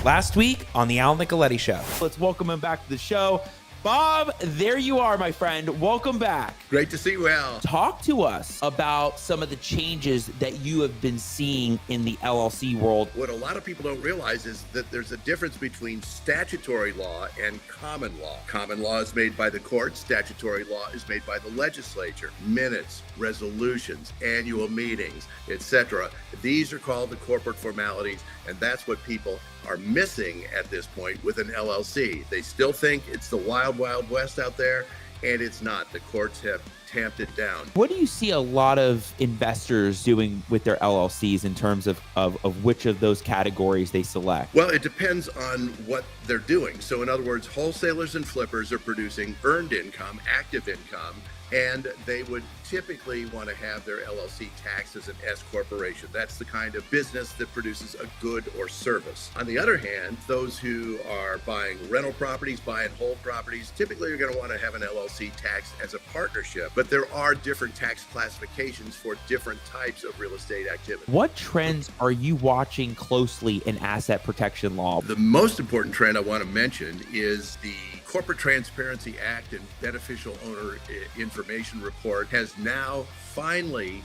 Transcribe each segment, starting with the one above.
Last week on the Nicoletti Show. Let's welcome him back to the show. Bob, there you are, my friend. Welcome back. Great to see you, Al. Talk to us about some of the changes that you have been seeing in the LLC world. What a lot of people don't realize is that there's a difference between statutory law and common law. Common law is made by the courts. Statutory law is made by the legislature. Minutes, resolutions, annual meetings, etc. These are called the corporate formalities, and that's what people are missing at this point with an LLC. They still think it's the wild, wild west out there, and it's not. The courts have tamped it down. What do you see a lot of investors doing with their LLCs in terms of which of those categories they select? Well, it depends on what they're doing. So in other words, wholesalers and flippers are producing earned income, active income, and they would typically want to have their LLC taxed as an S corporation. That's the kind of business that produces a good or service. On the other hand, those who are buying rental properties, buying whole properties, typically are going to want to have an LLC taxed as a partnership. But there are different tax classifications for different types of real estate activity. What trends are you watching closely in asset protection law? The most important trend I want to mention is the Corporate Transparency Act and Beneficial Owner Information Report has now finally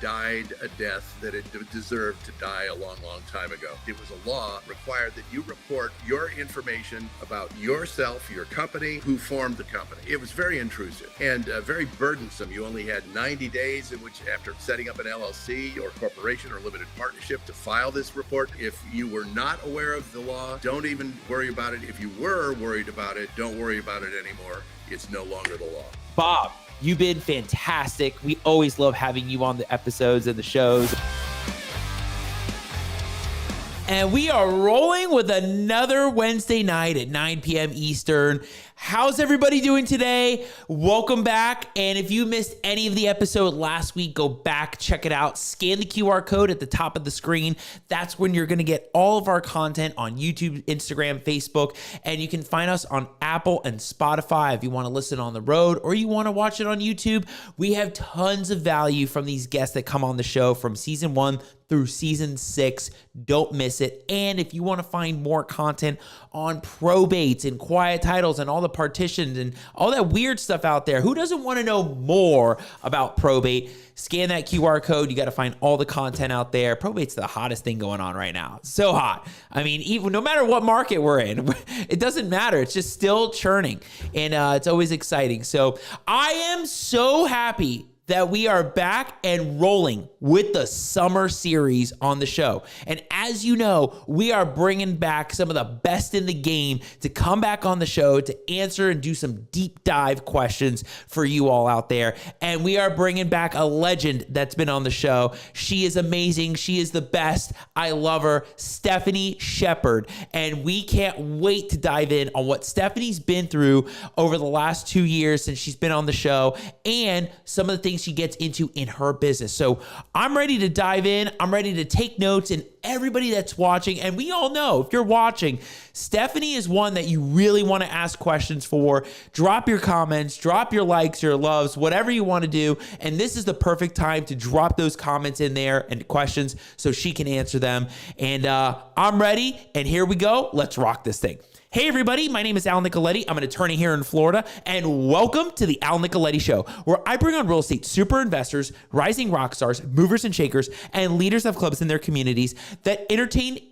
died a death that it deserved to die a long, long time ago. It was a law required that you report your information about yourself, your company, who formed the company. It was very intrusive and very burdensome. You only had 90 days in which, after setting up an LLC or corporation or limited partnership, to file this report. If you were not aware of the law, don't even worry about it. If you were worried about it, don't worry about it anymore. It's no longer the law. Bob, you've been fantastic. We always love having you on the episodes and the shows. And we are rolling with another Wednesday night at 9 p.m. Eastern. How's everybody doing today? Welcome back. And if you missed any of the episode last week, go back, check it out. Scan the QR code at the top of the screen. That's when you're going to get all of our content on YouTube, Instagram, Facebook, and you can find us on Apple and Spotify if you want to listen on the road or you want to watch it on YouTube. We have tons of value from these guests that come on the show from season 1 through season 6. Don't miss it. And if you want to find more content on probates and quiet titles and all the partitions and all that weird stuff out there, who doesn't want to know more about probate? Scan that QR code. You got to find all the content out there. Probate's the hottest thing going on right now. It's so hot. I mean, even no matter what market we're in, it doesn't matter. It's just still churning, and it's always exciting. So I am so happy that we are back and rolling with the summer series on the show. And as you know, we are bringing back some of the best in the game to come back on the show to answer and do some deep dive questions for you all out there. And we are bringing back a legend that's been on the show. She is amazing. She is the best. I love her, Stephanie Shepard. And we can't wait to dive in on what Stephanie's been through over the last 2 years since she's been on the show and some of the things she gets into in her business. So I'm ready to dive in. I'm ready to take notes, and everybody that's watching, and we all know if you're watching, Stephanie is one that you really want to ask questions for. Drop your comments, drop your likes, your loves, whatever you want to do. And this is the perfect time to drop those comments in there and questions so she can answer them. And I'm ready. And here we go. Let's rock this thing. Hey everybody, my name is Al Nicoletti. I'm an attorney here in Florida, and welcome to the Al Nicoletti Show, where I bring on real estate super investors, rising rock stars, movers and shakers, and leaders of clubs in their communities that educate,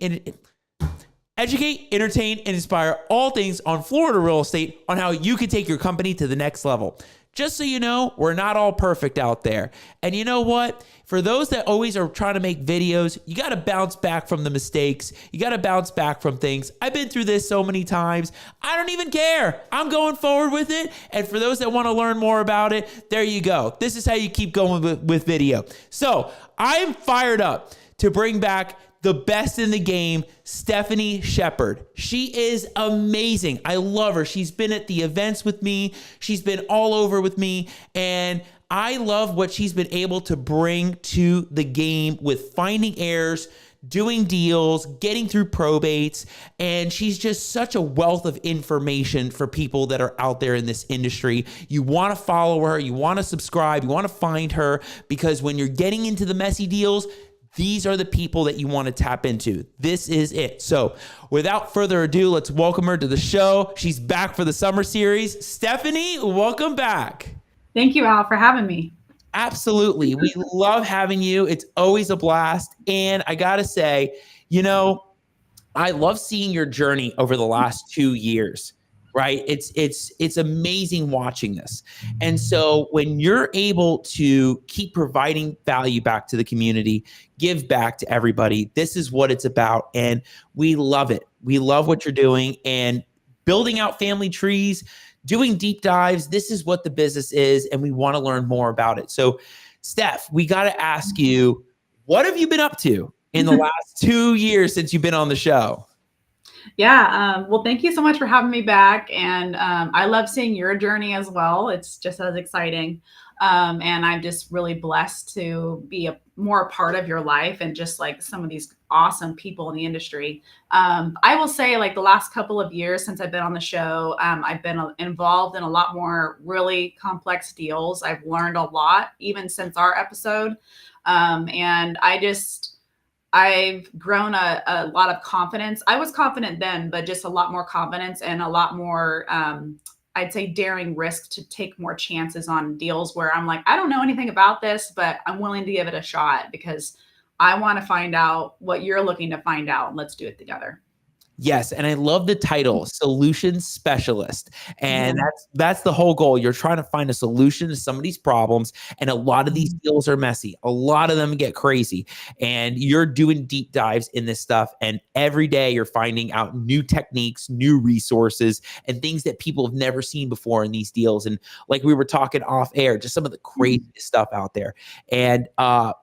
entertain, and inspire all things on Florida real estate on how you can take your company to the next level. Just so you know, we're not all perfect out there. And you know what? For those that always are trying to make videos, you got to bounce back from the mistakes. You got to bounce back from things. I've been through this so many times. I don't even care. I'm going forward with it. And for those that want to learn more about it, there you go. This is how you keep going with video. So I'm fired up to bring back the best in the game, Stephanie Shepard. She is amazing. I love her. She's been at the events with me. She's been all over with me. And I love what she's been able to bring to the game with finding heirs, doing deals, getting through probates, and she's just such a wealth of information for people that are out there in this industry. You want to follow her, you want to subscribe, you want to find her, because when you're getting into the messy deals, these are the people that you want to tap into. This is it. So without further ado, let's welcome her to the show. She's back for the summer series. Stephanie, welcome back. Thank you, Al, for having me. Absolutely. We love having you. It's always a blast. And I got to say, I love seeing your journey over the last 2 years, right? It's amazing watching this. And so when you're able to keep providing value back to the community, give back to everybody, this is what it's about. And we love it. We love what you're doing and building out family trees, doing deep dives. This is what the business is, and we want to learn more about it. So, Steph, we got to ask you, what have you been up to in the last 2 years since you've been on the show? Yeah, well, thank you so much for having me back. And I love seeing your journey as well. It's just as exciting. And I'm just really blessed to be more a part of your life and just like some of these awesome people in the industry. I will say, like, the last couple of years since I've been on the show, I've been involved in a lot more really complex deals. I've learned a lot, even since our episode. And I've grown a lot of confidence. I was confident then, but just a lot more confidence and a lot more, I'd say, daring risk to take more chances on deals where I'm like, I don't know anything about this, but I'm willing to give it a shot because I want to find out what you're looking to find out. Let's do it together. Yes, and I love the title, Solutions Specialist. And that's the whole goal. You're trying to find a solution to some of these problems, and a lot of these deals are messy. A lot of them get crazy, and you're doing deep dives in this stuff, and every day you're finding out new techniques, new resources, and things that people have never seen before in these deals. And like we were talking off air, just some of the craziest stuff out there. And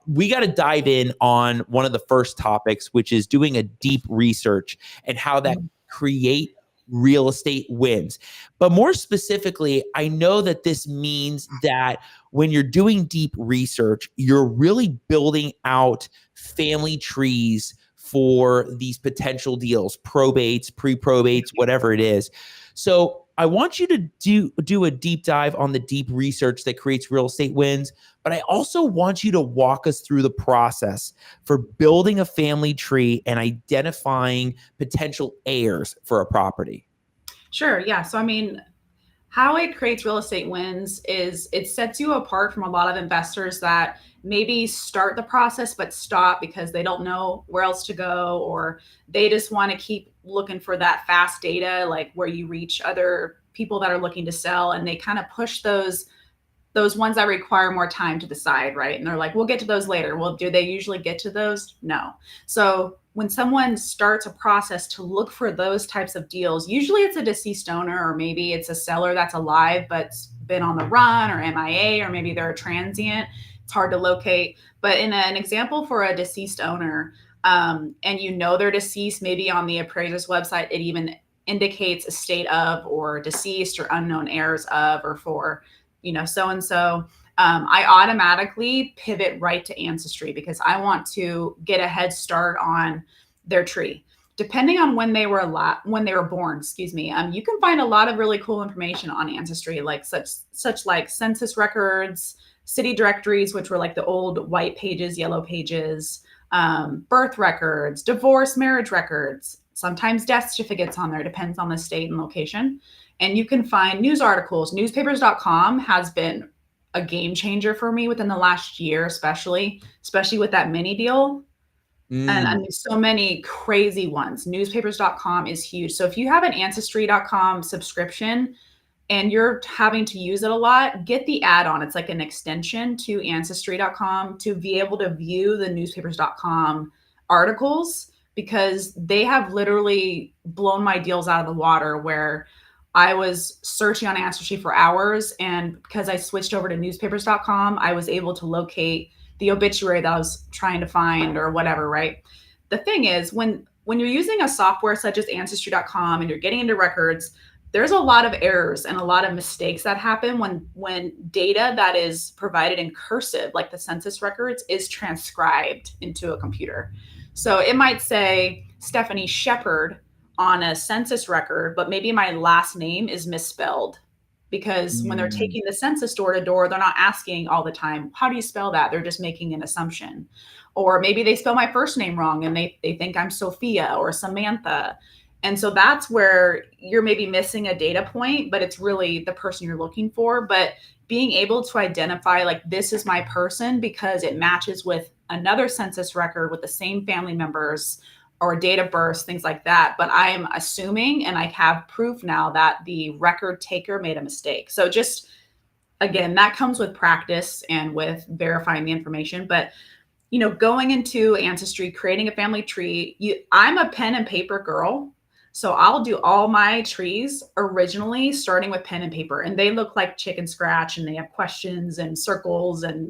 we got to dive in on one of the first topics, which is doing a deep research and how that create real estate wins. But more specifically, I know that this means that when you're doing deep research, you're really building out family trees for these potential deals, probates, pre-probates, whatever it is. So I want you to do a deep dive on the deep research that creates real estate wins, but I also want you to walk us through the process for building a family tree and identifying potential heirs for a property. Sure. Yeah. So, I mean, how it creates real estate wins is it sets you apart from a lot of investors that maybe start the process but stop because they don't know where else to go, or they just want to keep looking for that fast data, like where you reach other people that are looking to sell, and they kind of push those ones that require more time to decide, right? And they're like, we'll get to those later. Well, do they usually get to those? No. So when someone starts a process to look for those types of deals, usually it's a deceased owner, or maybe it's a seller that's alive but's been on the run or MIA, or maybe they're a transient. It's hard to locate. But in an example for a deceased owner, and they're deceased, maybe on the appraiser's website, it even indicates a state of, or deceased, or unknown heirs of, or for, so-and-so. I automatically pivot right to Ancestry because I want to get a head start on their tree. Depending on when they were born, you can find a lot of really cool information on Ancestry, like such like census records, city directories, which were like the old white pages, yellow pages, birth records, divorce, marriage records, sometimes death certificates on there, depends on the state and location. And you can find news articles. Newspapers.com has been a game changer for me within the last year, especially with that mini deal. And I mean, so many crazy ones. Newspapers.com is huge. So if you have an Ancestry.com subscription and you're having to use it a lot, get the add-on. It's like an extension to Ancestry.com to be able to view the Newspapers.com articles, because they have literally blown my deals out of the water, where I was searching on Ancestry for hours, and because I switched over to Newspapers.com, I was able to locate the obituary that I was trying to find, or whatever, right? The thing is, when you're using a software such as Ancestry.com and you're getting into records, there's a lot of errors and a lot of mistakes that happen when data that is provided in cursive, like the census records, is transcribed into a computer. So it might say Stephanie Shepherd on a census record, but maybe my last name is misspelled, because when they're Mm. taking the census door to door, they're not asking all the time, how do you spell that? They're just making an assumption. Or maybe they spell my first name wrong and they think I'm Sophia or Samantha. And so that's where you're maybe missing a data point, but it's really the person you're looking for. But being able to identify, like, this is my person because it matches with another census record with the same family members or date of birth, things like that. But I'm assuming, and I have proof now, that the record taker made a mistake. So just, again, that comes with practice and with verifying the information. But, going into Ancestry, creating a family tree, I'm a pen and paper girl. So I'll do all my trees originally starting with pen and paper, and they look like chicken scratch, and they have questions and circles and,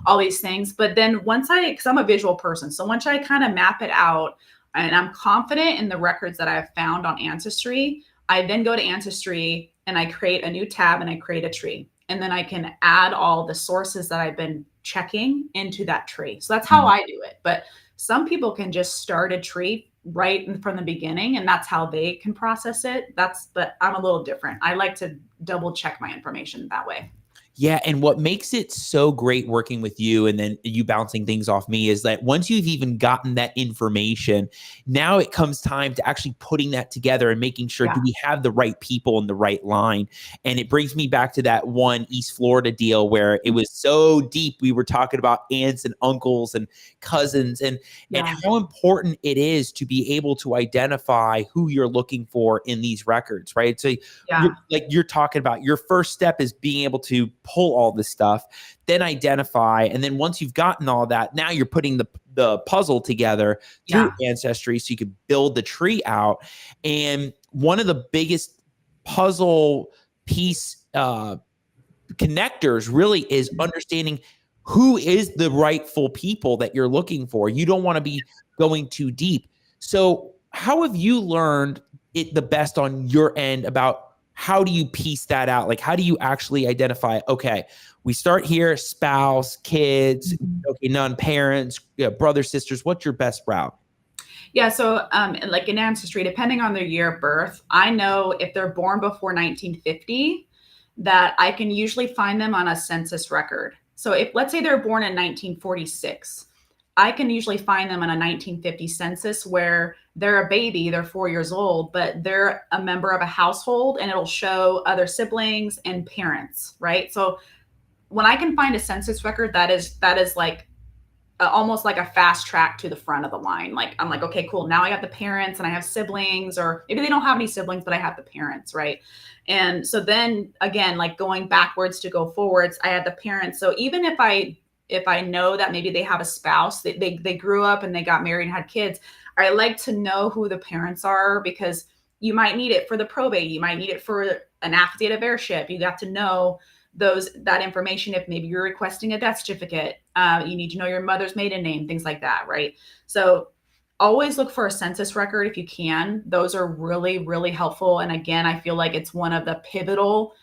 all these things. But then because I'm a visual person, so once I kind of map it out and I'm confident in the records that I've found on Ancestry, I then go to Ancestry and I create a new tab and I create a tree. And then I can add all the sources that I've been checking into that tree. So that's how I do it. But some people can just start a tree right from the beginning, and that's how they can process it. But I'm a little different. I like to double check my information that way. Yeah. And what makes it so great working with you and then you bouncing things off me is that once you've even gotten that information, now it comes time to actually putting that together and making sure, do we have the right people in the right line? And it brings me back to that one East Florida deal where it was so deep. We were talking about aunts and uncles and cousins and how important it is to be able to identify who you're looking for in these records, right? So you're talking about, your first step is being able to pull all this stuff, then identify. And then once you've gotten all that, now you're putting the puzzle together through Ancestry so you can build the tree out. And one of the biggest puzzle piece connectors really is understanding who is the rightful people that you're looking for. You don't want to be going too deep. So how have you learned it the best on your end about how do you piece that out? Like, how do you actually identify, okay, we start here, spouse, kids, okay, non-parents, brothers, sisters, what's your best route? Yeah. So like in Ancestry, depending on their year of birth, I know if they're born before 1950, that I can usually find them on a census record. So if, let's say they're born in 1946, I can usually find them on a 1950 census where they're a baby, they're 4 years old, but they're a member of a household, and it'll show other siblings and parents, right? So when I can find a census record, that is like almost like a fast track to the front of the line. Like, I'm like, okay, cool. Now I got the parents and I have siblings, or maybe they don't have any siblings, but I have the parents, right? And so then again, like going backwards to go forwards, I had the parents. So even if I know that maybe they have a spouse, they grew up and they got married and had kids, I like to know who the parents are, because you might need it for the probate. You might need it for an affidavit of heirship. You got to know that information. If maybe you're requesting a death certificate, you need to know your mother's maiden name, things like that, right? So always look for a census record if you can. Those are really, really helpful. And again, I feel like it's one of the pivotal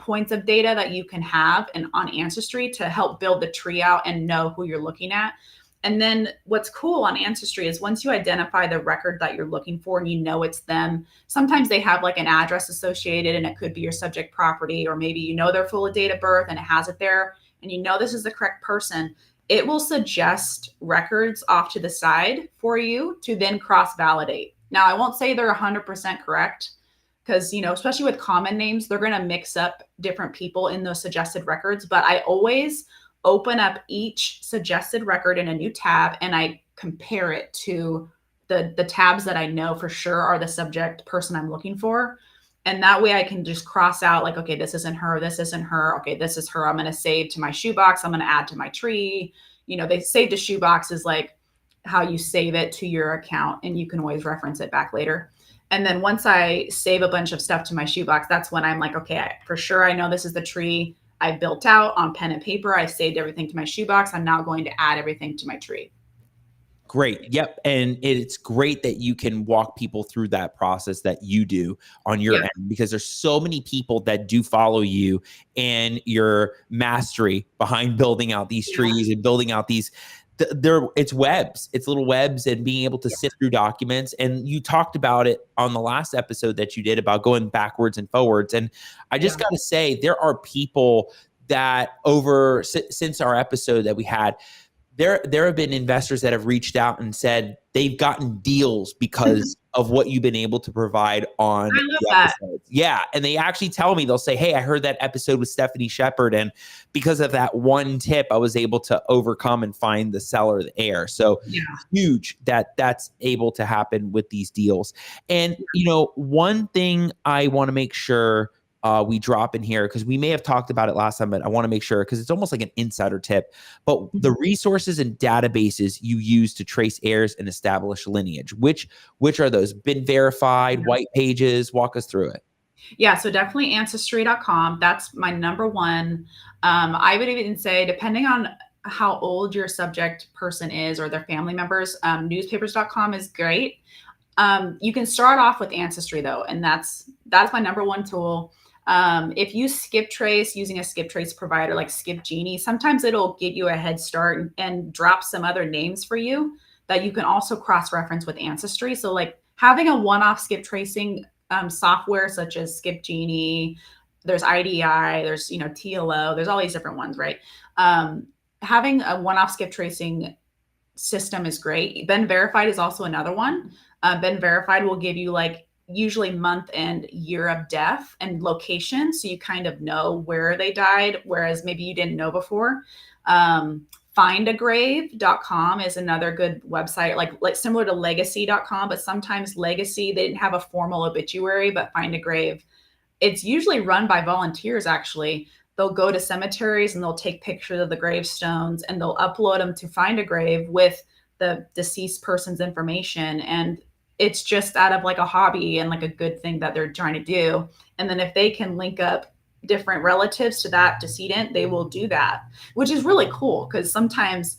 points of data that you can have and on Ancestry to help build the tree out and know who you're looking at. And then what's cool on Ancestry is once you identify the record that you're looking for and you know it's them, sometimes they have like an address associated, and it could be your subject property, or maybe you know their full date of birth and it has it there, and you know this is the correct person. It will suggest records off to the side for you to then cross-validate. Now, I won't say they're 100% correct, because, especially with common names, they're going to mix up different people in those suggested records. But I always open up each suggested record in a new tab and I compare it to the tabs that I know for sure are the subject person I'm looking for. And that way I can just cross out like, okay, this isn't her. This isn't her. Okay, this is her. I'm going to save to my shoebox. I'm going to add to my tree. They save to shoebox is like how you save it to your account, and you can always reference it back later. And then once I save a bunch of stuff to my shoebox, that's when I'm like, okay, for sure, I know this is the tree I built out on pen and paper. I saved everything to my shoebox. I'm now going to add everything to my tree. Great. Yep. And it's great that you can walk people through that process that you do on your end, because there's so many people that do follow you and your mastery behind building out these trees and building out these it's webs, it's little webs, and being able to sift through documents. And you talked about it on the last episode that you did about going backwards and forwards. And I just got to say, there are people that since our episode that we had, there have been investors that have reached out and said they've gotten deals because of what you've been able to provide on the episodes. Yeah. And they actually tell me, they'll say, hey, I heard that episode with Stephanie Shepard, and because of that one tip, I was able to overcome and find the seller, the heir. So huge that's able to happen with these deals. And, one thing I want to make sure we drop in here, because we may have talked about it last time, but I want to make sure, because it's almost like an insider tip, but the resources and databases you use to trace heirs and establish lineage, which are those? Been verified, white pages, walk us through it. Yeah, so definitely ancestry.com. That's my number one. I would even say, depending on how old your subject person is or their family members, newspapers.com is great. You can start off with Ancestry though, and that's my number one tool. If you skip trace using a skip trace provider like Skip Genie, sometimes it'll get you a head start and drop some other names for you that you can also cross-reference with Ancestry. So like having a one-off skip tracing software such as Skip Genie, there's IDI, there's TLO, there's all these different ones, right? Having a one-off skip tracing system is great. Ben Verified is also another one. Ben Verified will give you usually month and year of death and location, so you kind of know where they died, whereas maybe you didn't know before. Findagrave.com is another good website, like similar to legacy.com, but sometimes Legacy, they didn't have a formal obituary, but Findagrave, it's usually run by volunteers actually. They'll go to cemeteries and they'll take pictures of the gravestones and they'll upload them to Findagrave with the deceased person's information. And it's just out of a hobby and a good thing that they're trying to do. And then if they can link up different relatives to that decedent, they will do that, which is really cool, because sometimes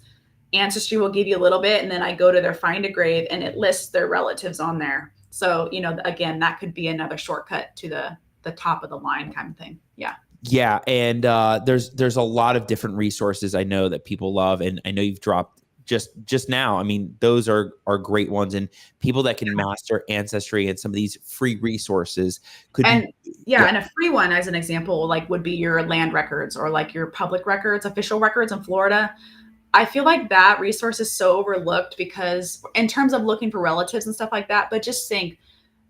Ancestry will give you a little bit and then I go to their Find a Grave and it lists their relatives on there. So, again, that could be another shortcut to the top of the line kind of thing. Yeah. Yeah. And there's a lot of different resources I know that people love. And I know you've dropped just now. I mean, those are great ones, and people that can master Ancestry and some of these free resources could and a free one as an example, would be your land records or your public records, official records in Florida. I feel like that resource is so overlooked because in terms of looking for relatives and stuff like that, but just think,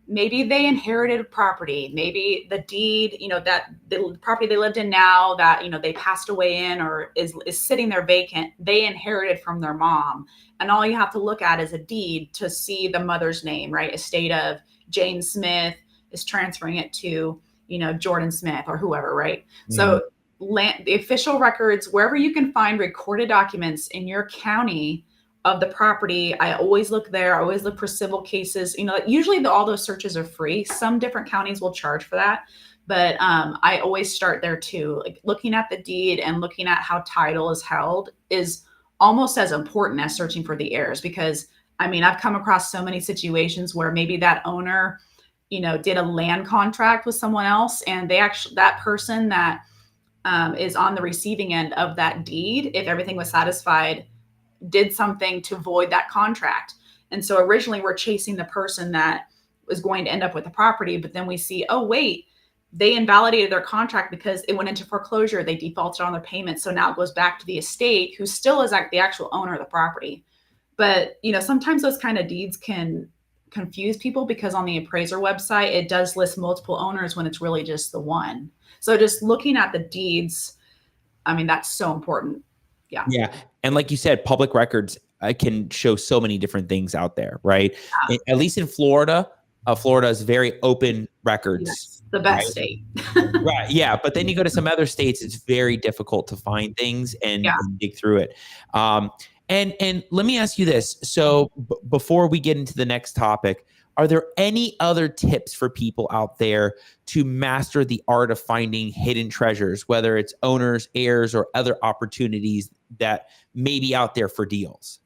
maybe they inherited a property, maybe the deed, that the property they lived in now that, they passed away in or is sitting there vacant, they inherited from their mom. And all you have to look at is a deed to see the mother's name, right? Estate of Jane Smith is transferring it to, Jordan Smith or whoever, right? Mm-hmm. So the official records, wherever you can find recorded documents in your county of the property, I always look there. I always look for civil cases. Usually all those searches are free. Some different counties will charge for that, but I always start there too. Looking at the deed and looking at how title is held is almost as important as searching for the heirs, because I've come across so many situations where maybe that owner, did a land contract with someone else, and that person that is on the receiving end of that deed, if everything was satisfied, did something to void that contract. And so originally we're chasing the person that was going to end up with the property, but then we see, oh, wait, they invalidated their contract because it went into foreclosure. They defaulted on their payments. So now it goes back to the estate, who still is the actual owner of the property. But, sometimes those kind of deeds can confuse people because on the appraiser website, it does list multiple owners when it's really just the one. So just looking at the deeds, that's so important. Yeah. Yeah. And like you said, public records can show so many different things out there, right? Yeah. At least in Florida, Florida is very open records. Yes, the best state. Right. Yeah. But then you go to some other states, it's very difficult to find things and dig through it. And let me ask you this. So before we get into the next topic, are there any other tips for people out there to master the art of finding hidden treasures, whether it's owners, heirs, or other opportunities that may be out there for deals?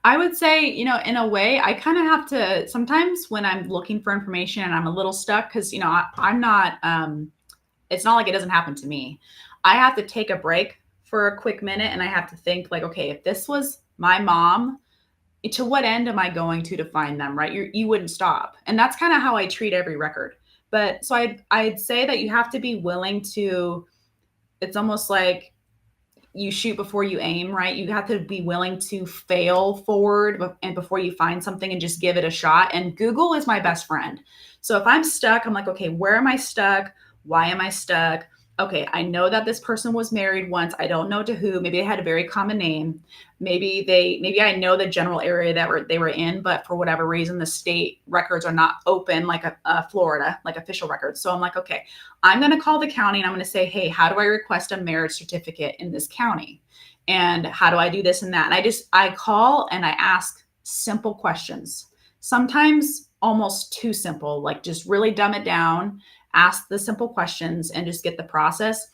I would say, in a way, I kind of have to, sometimes when I'm looking for information and I'm a little stuck, because, I'm not, it's not like it doesn't happen to me. I have to take a break for a quick minute and I have to think okay, if this was my mom, to what end am I going to find them, right? You wouldn't stop. And that's kind of how I treat every record. But so I'd say that you have to be willing to, it's almost like you shoot before you aim, right? You have to be willing to fail forward and before you find something and just give it a shot. And Google is my best friend. So if I'm stuck, I'm like, okay, where am I stuck? Why am I stuck? Okay, I know that this person was married once. I don't know to who. Maybe they had a very common name. Maybe I know the general area that they were in, but for whatever reason, the state records are not open like a Florida, like official records. So I'm like, okay, I'm going to call the county and I'm going to say, hey, how do I request a marriage certificate in this county? And how do I do this and that? And I call and I ask simple questions, sometimes almost too simple, like just really dumb it down, ask the simple questions and just get the process.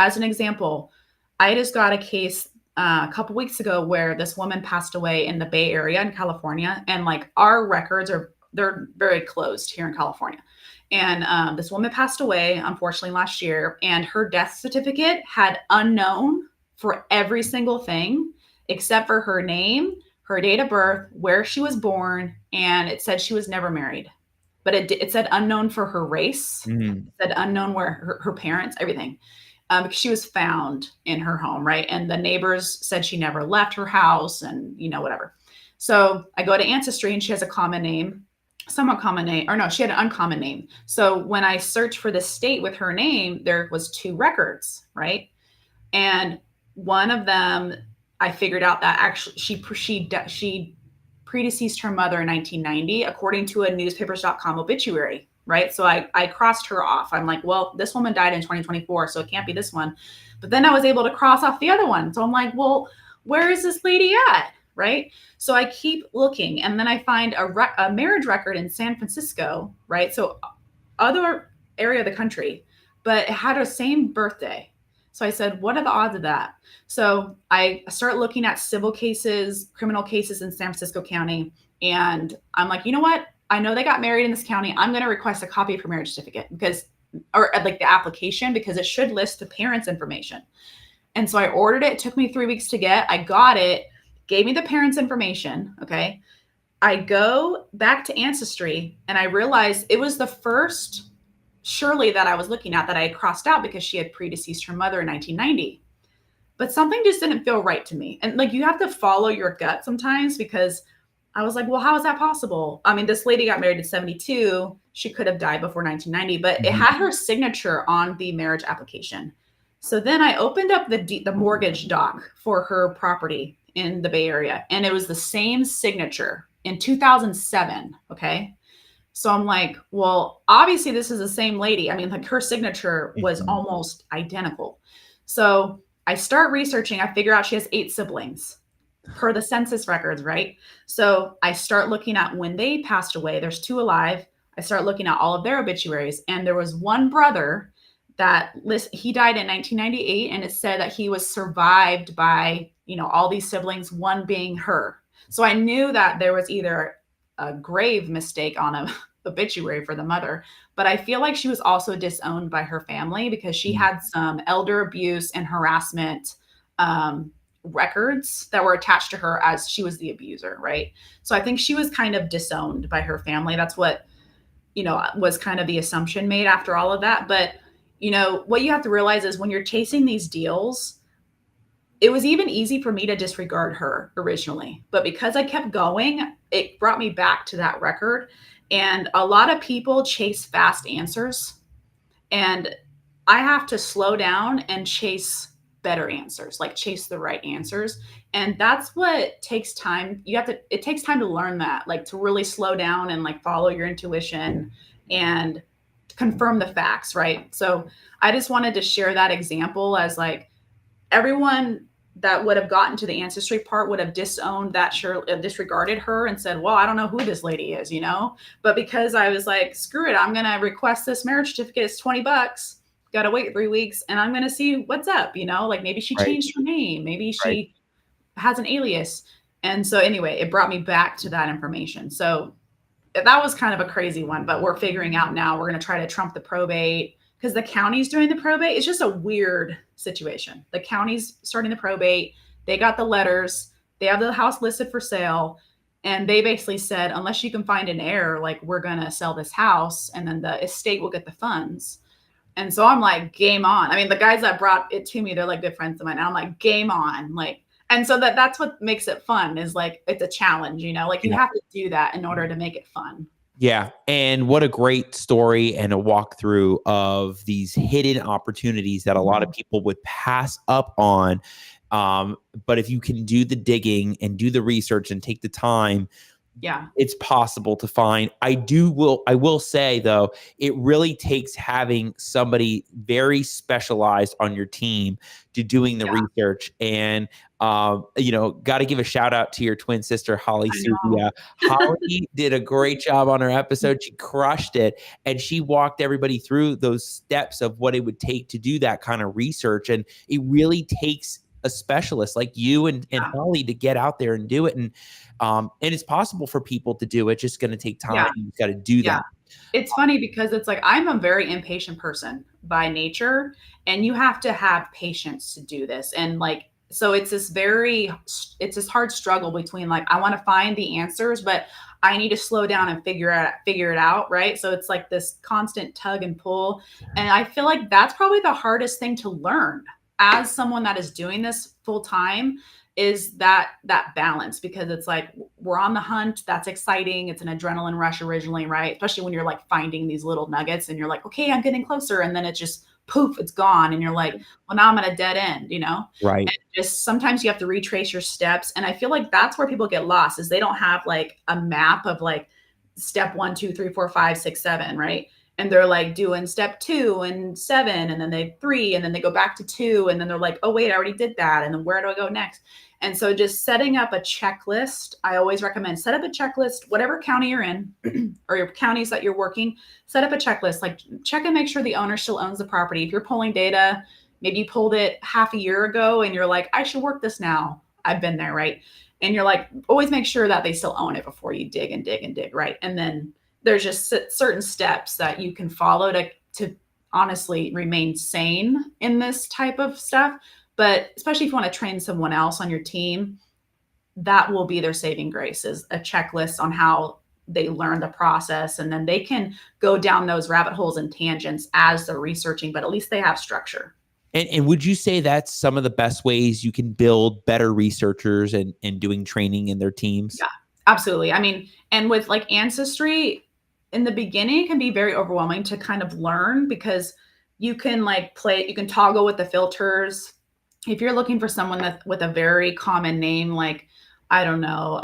As an example, I just got a case a couple weeks ago where this woman passed away in the Bay Area in California. And like our records they're very closed here in California. And this woman passed away, unfortunately, last year. And her death certificate had unknown for every single thing, except for her name, her date of birth, where she was born. And it said she was never married. But it said unknown for her race. It said unknown where her parents, everything. Because she was found in her home, right? And the neighbors said she never left her house and, whatever. So I go to Ancestry and she has a common name, somewhat common name, or no, she had an uncommon name. So when I searched for the state with her name, there was 2 records, right? And one of them, I figured out that actually she predeceased her mother in 1990, according to a newspapers.com obituary, right? So I crossed her off. I'm like, well, this woman died in 2024, so it can't be this one. But then I was able to cross off the other one. So I'm like, well, where is this lady at, right? So I keep looking, and then I find a marriage record in San Francisco, right? So other area of the country, but it had her same birthday. So I said, what are the odds of that? So I start looking at civil cases, criminal cases in San Francisco County. And I'm like, you know what? I know they got married in this county. I'm going to request a copy of her marriage certificate or like the application, because it should list the parents' information. And so I ordered it. It took me 3 weeks to get. I got it, gave me the parents' information. Okay. I go back to Ancestry and I realized it was the first Shirley that I was looking at that I had crossed out because she had predeceased her mother in 1990. But something just didn't feel right to me. And like, you have to follow your gut sometimes, because I was like, well, how is that possible? I mean, this lady got married at 72. She could have died before 1990, but it had her signature on the marriage application. So then I opened up the mortgage doc for her property in the Bay Area, and it was the same signature in 2007. Okay. So I'm like, well, obviously this is the same lady. I mean, like her signature was almost identical. So I start researching. I figure out she has 8 siblings per the census records, right? So I start looking at when they passed away. There's 2 alive. I start looking at all of their obituaries. And there was one brother he died in 1998. And it said that he was survived by, all these siblings, one being her. So I knew that there was either a grave mistake on a obituary for the mother, but I feel like she was also disowned by her family because she had some elder abuse and harassment records that were attached to her as she was the abuser, right? So I think she was kind of disowned by her family. That's what, was kind of the assumption made after all of that. But, what you have to realize is when you're chasing these deals, it was even easy for me to disregard her originally, but because I kept going, it brought me back to that record. And a lot of people chase fast answers, and I have to slow down and chase better answers, like chase the right answers. And that's what takes time. It takes time to learn that, like to really slow down and like follow your intuition and confirm the facts, right? So I just wanted to share that example as like everyone that would have gotten to the ancestry part would have disowned that, disregarded her and said, well, I don't know who this lady is, but because I was like, screw it, I'm going to request this marriage certificate. It's $20. Got to wait 3 weeks and I'm going to see what's up, like maybe she changed her name. Maybe she has an alias. And so anyway, it brought me back to that information. So that was kind of a crazy one, but we're figuring out now, we're going to try to trump the probate because the county's doing the probate. It's just a weird situation. The county's starting the probate. They got the letters. they have the house listed for sale. And they basically said, unless you can find an heir, like, we're going to sell this house and then the estate will get the funds. And so I'm like, game on. I mean, the guys that brought it to me, they're like good friends of mine. And I'm like, game on. Like, and so that's what makes it fun, is like, it's a challenge, you know, like you have to do that in order to make it fun. Yeah. And what a great story and a walkthrough of these hidden opportunities that a lot of people would pass up on. But if you can do the digging and do the research and take the time, it's possible to find. I will say though, it really takes having somebody very specialized on your team to doing the research. And got to give a shout out to your twin sister, Holly Suvia. Holly did a great job on her episode. She crushed it. And she walked everybody through those steps of what it would take to do that kind of research. And it really takes a specialist like you and Holly to get out there and do it. And it's possible for people to do it. Just going to take time. Yeah. You've got to do that. It's funny because it's like, I'm a very impatient person by nature, and you have to have patience to do this. And like, so it's this hard struggle between like, I want to find the answers, but I need to slow down and figure it out. Right. So it's like this constant tug and pull. And I feel like that's probably the hardest thing to learn as someone that is doing this full time, is that balance, because it's like, we're on the hunt. That's exciting. It's an adrenaline rush originally, right? Especially when you're like finding these little nuggets and you're like, okay, I'm getting closer. And then it's just poof, it's gone. And you're like, well, now I'm at a dead end, you know? Right. And just sometimes you have to retrace your steps. And I feel like that's where people get lost, is they don't have like a map of like step 1, 2, 3, 4, 5, 6, 7, right? And they're like doing step 2 and 7, and then they 3, and then they go back to 2. And then they're like, oh, wait, I already did that. And then where do I go next? And so just setting up a checklist, I always recommend set up a checklist, whatever county you're in or your counties that you're working, set up a checklist, like check and make sure the owner still owns the property. If you're pulling data, maybe you pulled it half a year ago and you're like, I should work this now. I've been there, right? And you're like, always make sure that they still own it before you dig and dig and dig, right? And then there's just certain steps that you can follow to honestly remain sane in this type of stuff. But especially if you want to train someone else on your team, that will be their saving grace, is a checklist on how they learn the process. And then they can go down those rabbit holes and tangents as they're researching, but at least they have structure. And would you say that's some of the best ways you can build better researchers and doing training in their teams? Yeah, absolutely. I mean, and with like Ancestry, in the beginning, it can be very overwhelming to kind of learn, because you can you can toggle with the filters. If you're looking for someone with a very common name, like, I don't know,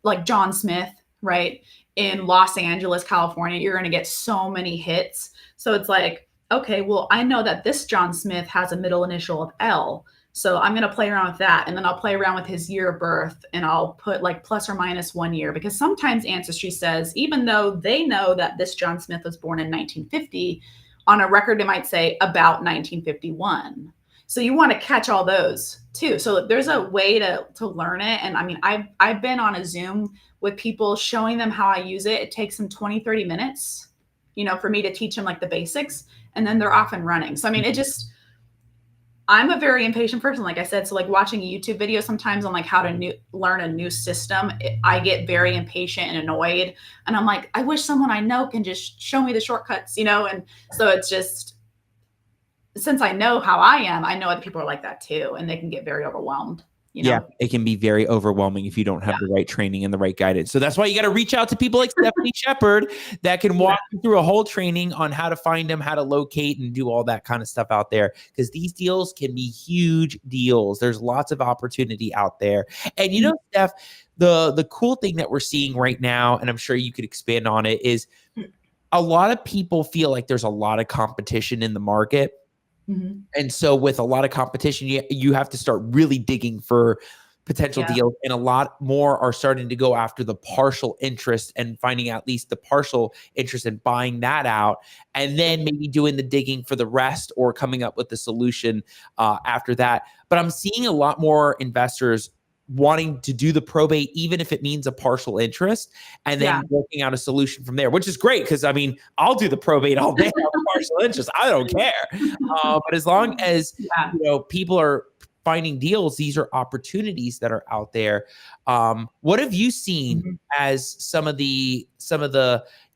like John Smith, right? In Los Angeles, California, you're going to get so many hits. So it's like, okay, well, I know that this John Smith has a middle initial of L. So I'm going to play around with that. And then I'll play around with his year of birth, and I'll put like plus or minus 1 year, because sometimes Ancestry says, even though they know that this John Smith was born in 1950, on a record, it might say about 1951. So you want to catch all those too. So there's a way to learn it. And I mean, I've been on a Zoom with people showing them how I use it. It takes them 20, 30 minutes, for me to teach them like the basics, and then they're off and running. So, I mean, I'm a very impatient person, like I said. So like watching a YouTube video sometimes on like how to learn a new system, I get very impatient and annoyed. And I'm like, I wish someone I know can just show me the shortcuts, And so it's just, since I know how I am, I know other people are like that too, and they can get very overwhelmed. Yeah, it can be very overwhelming if you don't have the right training and the right guidance. So that's why you got to reach out to people like Stephanie Shepard that can walk you through a whole training on how to find them, how to locate, and do all that kind of stuff out there. Because these deals can be huge deals. There's lots of opportunity out there. And Steph, the cool thing that we're seeing right now, and I'm sure you could expand on it, is a lot of people feel like there's a lot of competition in the market. Mm-hmm. And so with a lot of competition, you have to start really digging for potential deals. And a lot more are starting to go after the partial interest and finding at least the partial interest and buying that out. And then maybe doing the digging for the rest, or coming up with the solution after that. But I'm seeing a lot more investors wanting to do the probate, even if it means a partial interest, and then working out a solution from there, which is great. Cause I mean, I'll do the probate all day on partial interest. I don't care. But as long as, people are finding deals, these are opportunities that are out there. What have you seen as some of the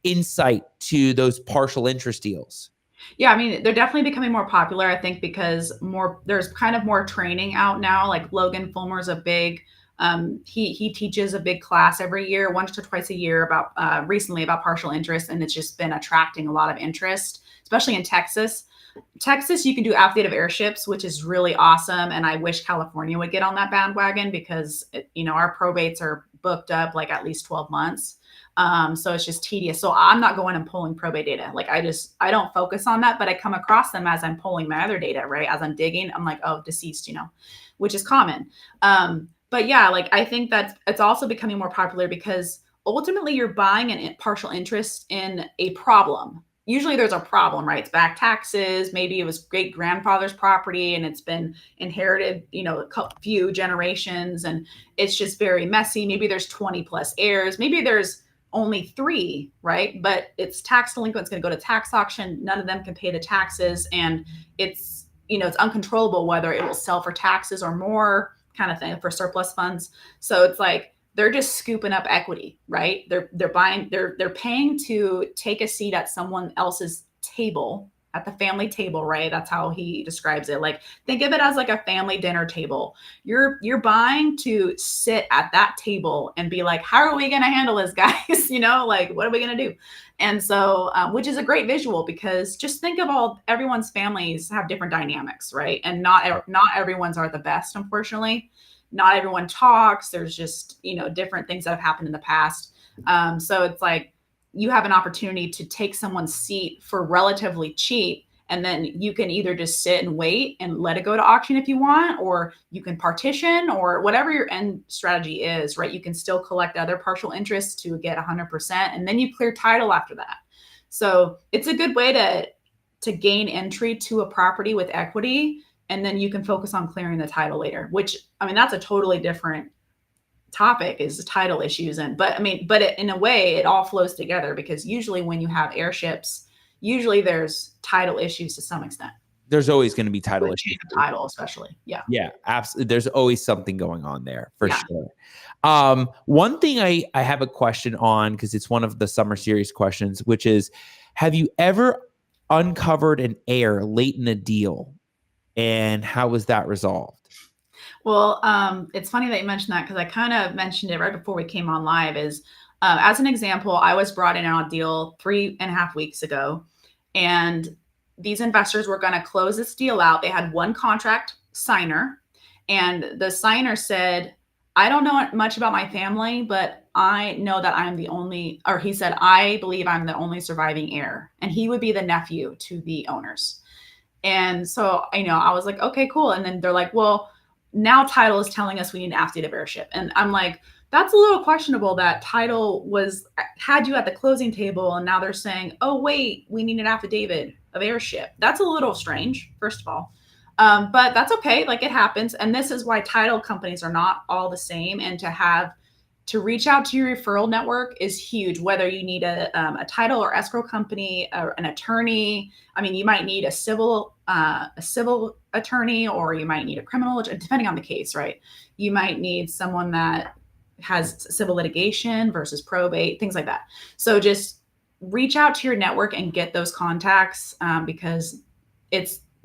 insight to those partial interest deals? Yeah, I mean, they're definitely becoming more popular, I think, because there's kind of more training out now. Like Logan Fulmer's a big, he teaches a big class every year, once or twice a year about recently about partial interest, and it's just been attracting a lot of interest, especially in Texas. Texas, you can do affidavit airships, which is really awesome, and I wish California would get on that bandwagon because our probates are booked up like at least 12 months. So it's just tedious. So I'm not going and pulling probate data. Like I don't focus on that, but I come across them as I'm pulling my other data, right? As I'm digging, I'm like, oh, deceased, which is common. But yeah, like I think that it's also becoming more popular because ultimately you're buying a partial interest in a problem. Usually there's a problem, right? It's back taxes. Maybe it was great grandfather's property and it's been inherited, a few generations, and it's just very messy. Maybe there's 20 plus heirs. Maybe there's only 3, right? But it's tax delinquent. It's going to go to tax auction. None of them can pay the taxes. And it's, it's uncontrollable whether it will sell for taxes or more kind of thing for surplus funds. So it's like, they're just scooping up equity, right? They're paying to take a seat at someone else's table, at the family table, right? That's how he describes it. Like, think of it as like a family dinner table. You're buying to sit at that table and be like, how are we going to handle this, guys? Like, what are we going to do? And so, which is a great visual because just think of everyone's families have different dynamics, right? And not everyone's are the best, unfortunately. Not everyone talks. There's just, different things that have happened in the past. So it's like you have an opportunity to take someone's seat for relatively cheap. And then you can either just sit and wait and let it go to auction if you want, or you can partition or whatever your end strategy is, right? You can still collect other partial interests to get 100%. And then you clear title after that. So it's a good way to gain entry to a property with equity. And then you can focus on clearing the title later, which, I mean, that's a totally different topic is the title issues. But in a way, it all flows together because usually when you have airships, usually there's title issues to some extent. There's always going to be title issues. Title, especially. Yeah. Yeah, absolutely. There's always something going on there for sure. One thing I have a question on, because it's one of the summer series questions, which is, have you ever uncovered an heir late in a deal? And how was that resolved? Well, it's funny that you mentioned that because I kind of mentioned it right before we came on live is, as an example, I was brought in on a deal 3.5 weeks ago, and these investors were going to close this deal out. They had one contract signer, and the signer said, I don't know much about my family, but I know that I'm the only, or he said, I believe I'm the only surviving heir, and he would be the nephew to the owners. And so, I was like, okay, cool. And then they're like, well, now title is telling us we need an affidavit of heirship. And I'm like, that's a little questionable that title had you at the closing table. And now they're saying, oh, wait, we need an affidavit of heirship. That's a little strange, first of all. But that's okay. Like, it happens. And this is why title companies are not all the same. And to reach out to your referral network is huge, whether you need a title or escrow company or an attorney. I mean, you might need a civil attorney, or you might need a criminal, depending on the case, right? You might need someone that has civil litigation versus probate, things like that. So just reach out to your network and get those contacts because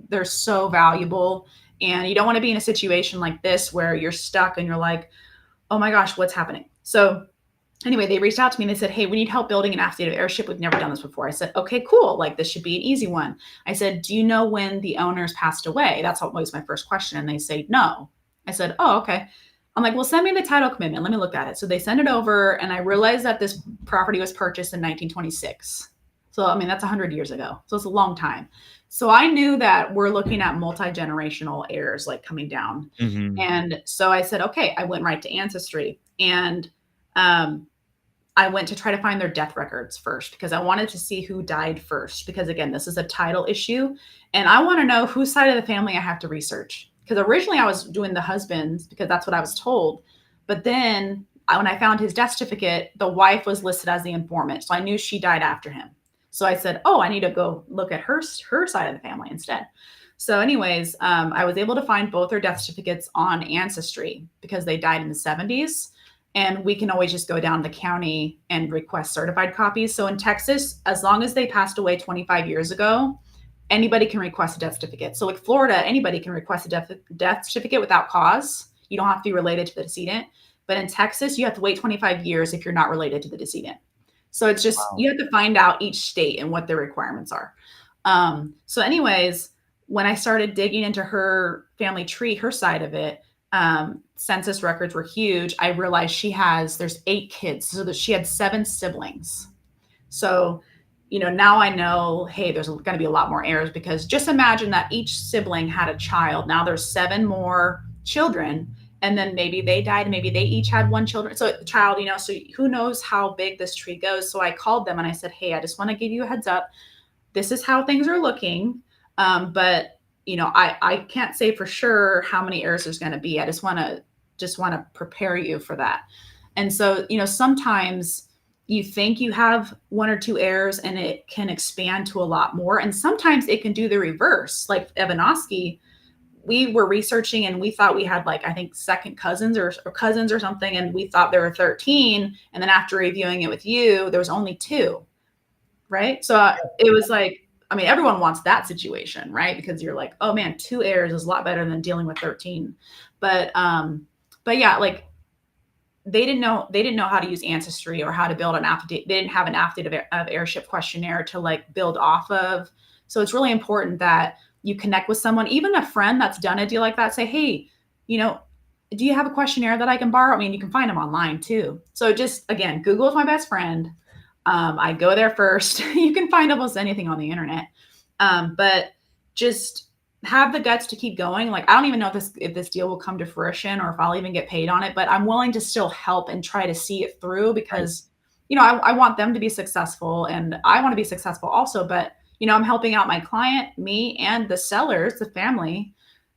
they're so valuable. And you don't want to be in a situation like this where you're stuck and you're like, oh my gosh, what's happening? So anyway, they reached out to me and they said, hey, we need help building an affidavit of heirship. We've never done this before. I said, okay, cool. Like, this should be an easy one. I said, do you know when the owners passed away? That's always my first question. And they say, no. I said, oh, okay. I'm like, well, send me the title commitment. Let me look at it. So they send it over, and I realized that this property was purchased in 1926. So, I mean, that's 100 years ago. So it's a long time. So I knew that we're looking at multi-generational heirs like coming down. Mm-hmm. And so I said, okay, I went right to Ancestry, and I went to try to find their death records first because I wanted to see who died first. Because again, this is a title issue, and I want to know whose side of the family I have to research. Because originally I was doing the husband's because that's what I was told. But then when I found his death certificate, the wife was listed as the informant. So I knew she died after him. So I said, oh, I need to go look at her side of the family instead. So anyways, I was able to find both their death certificates on Ancestry because they died in the 70s. And we can always just go down to the county and request certified copies. So in Texas, as long as they passed away 25 years ago, anybody can request a death certificate. So like Florida, anybody can request a death certificate without cause. You don't have to be related to the decedent. But in Texas, you have to wait 25 years if you're not related to the decedent. So it's just, you have to find out each state and what their requirements are. So anyways, when I started digging into her family tree, her side of it, census records were huge. I realized there's 8 kids. So that she had 7 siblings. So, now I know, hey, there's going to be a lot more heirs, because just imagine that each sibling had a child. Now there's 7 more children, and then maybe they died, maybe they each had 1 child. So so who knows how big this tree goes. So I called them and I said, hey, I just want to give you a heads up. This is how things are looking. But I can't say for sure how many heirs there's going to be. I just want to prepare you for that. And so, sometimes you think you have 1 or 2 heirs and it can expand to a lot more. And sometimes it can do the reverse. Like Evanovsky, we were researching and we thought we had I think second cousins or cousins or something. And we thought there were 13. And then after reviewing it with you, there was only 2. Right. So it was everyone wants that situation, right? Because you're like, oh man, 2 heirs is a lot better than dealing with 13. But yeah, they didn't know how to use Ancestry or how to build an affidavit. They didn't have an affidavit of heirship questionnaire to build off of. So it's really important that you connect with someone, even a friend that's done a deal like that. Say, hey, do you have a questionnaire that I can borrow? I mean, you can find them online too. So just, again, Google is my best friend. I go there first. You can find almost anything on the internet. But just have the guts to keep going. I don't even know if this deal will come to fruition or if I'll even get paid on it, but I'm willing to still help and try to see it through because, I want them to be successful and I want to be successful also. But, I'm helping out my client, me, and the sellers, the family.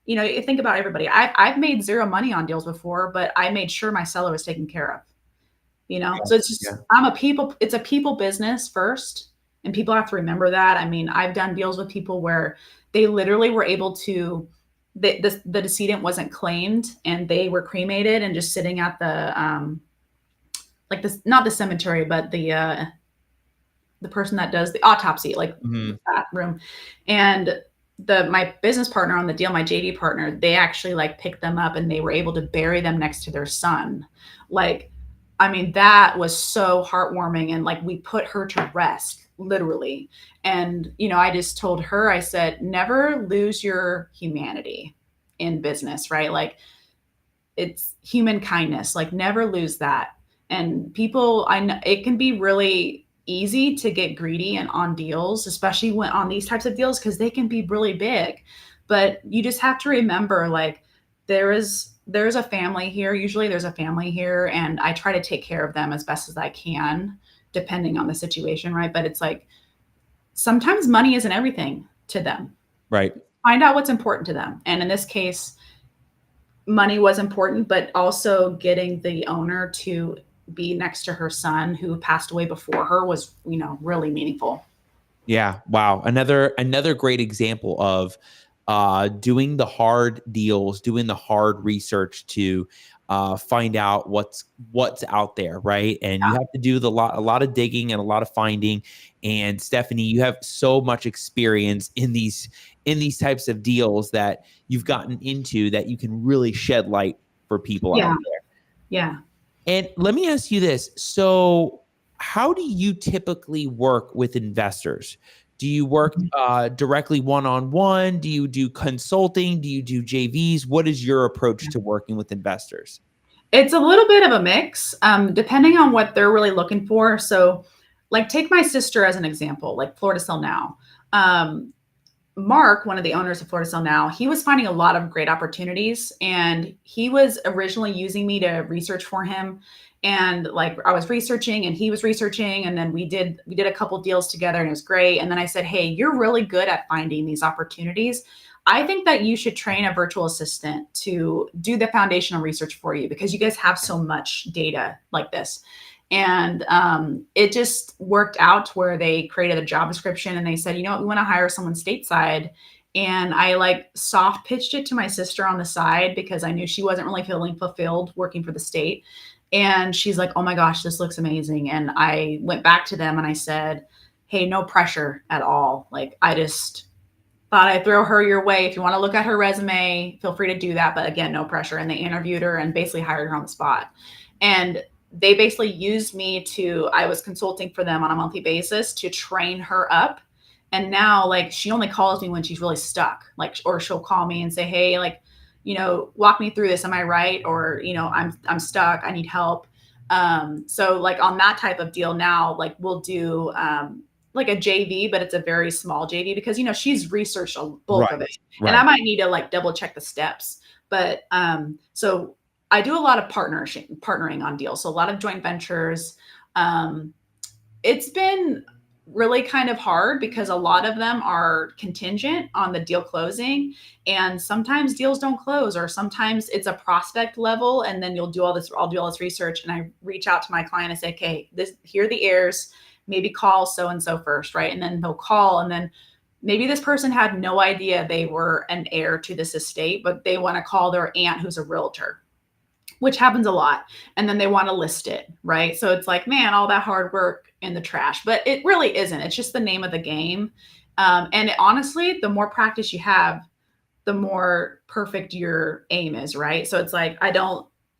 You think about everybody. I've made 0 money on deals before, but I made sure my seller was taken care of. So it's just, it's a people business first. And people have to remember that. I mean, I've done deals with people where they literally were able to, the decedent wasn't claimed and they were cremated and just sitting at the, not the cemetery, but the person that does the autopsy, that room. And my business partner on the deal, my JV partner, they actually picked them up and they were able to bury them next to their son. That was so heartwarming. And we put her to rest, literally. And, I just told her, I said, never lose your humanity in business, right? It's human kindness, never lose that. And people, I know it can be really easy to get greedy and on deals, especially when on these types of deals, because they can be really big. But you just have to remember, there's a family here. Usually there's a family here, and I try to take care of them as best as I can, depending on the situation, right? But it's sometimes money isn't everything to them. Right. Find out what's important to them. And in this case, money was important, but also getting the owner to be next to her son who passed away before her was, really meaningful. Yeah. Wow. Another great example of doing the hard deals, doing the hard research to find out what's out there, right? And you have to do a lot of digging and a lot of finding. And Stephanie, you have so much experience in these types of deals that you've gotten into that you can really shed light for people out there. Yeah. And let me ask you this. So how do you typically work with investors? Do you work directly one-on-one? Do you do consulting? Do you do JVs? What is your approach to working with investors? It's a little bit of a mix, depending on what they're really looking for. So take my sister as an example, Florida Sell Now. Mark, one of the owners of Florida Sell Now, he was finding a lot of great opportunities, and he was originally using me to research for him. And I was researching and he was researching, and then we did a couple deals together and it was great. And then I said, hey, you're really good at finding these opportunities. I think that you should train a virtual assistant to do the foundational research for you because you guys have so much data like this. And it just worked out to where they created a job description and they said, you know what, we want to hire someone stateside. And I like soft pitched it to my sister on the side because I knew she wasn't really feeling fulfilled working for the state. And she's like, oh my gosh, this looks amazing. And I went back to them and I said, hey, no pressure at all. Like, I just thought I'd throw her your way. If you want to look at her resume, feel free to do that. But again, no pressure. And they interviewed her and basically hired her on the spot. And they basically used me I was consulting for them on a monthly basis to train her up. And now, like, she only calls me when she's really stuck, like, or she'll call me and say, hey, like, you know, walk me through this. Am I right? Or, you know, I'm stuck. I need help. So like on that type of deal now, like we'll do, like a JV, but it's a very small JV because, you know, she's researched a bulk of it and I might need to like double check the steps. But, so I do a lot of partnering on deals. So a lot of joint ventures. It's been really kind of hard because a lot of them are contingent on the deal closing, and sometimes deals don't close, or sometimes it's a prospect level. And then I'll do all this research and I reach out to my client and say, okay, here are the heirs, maybe call so-and-so first. Right. And then they'll call, and then maybe this person had no idea they were an heir to this estate, but they want to call their aunt who's a realtor, which happens a lot. And then they want to list it, right? So it's like, man, all that hard work in the trash, but it really isn't. It's just the name of the game. And honestly, the more practice you have, the more perfect your aim is, right? So it's like,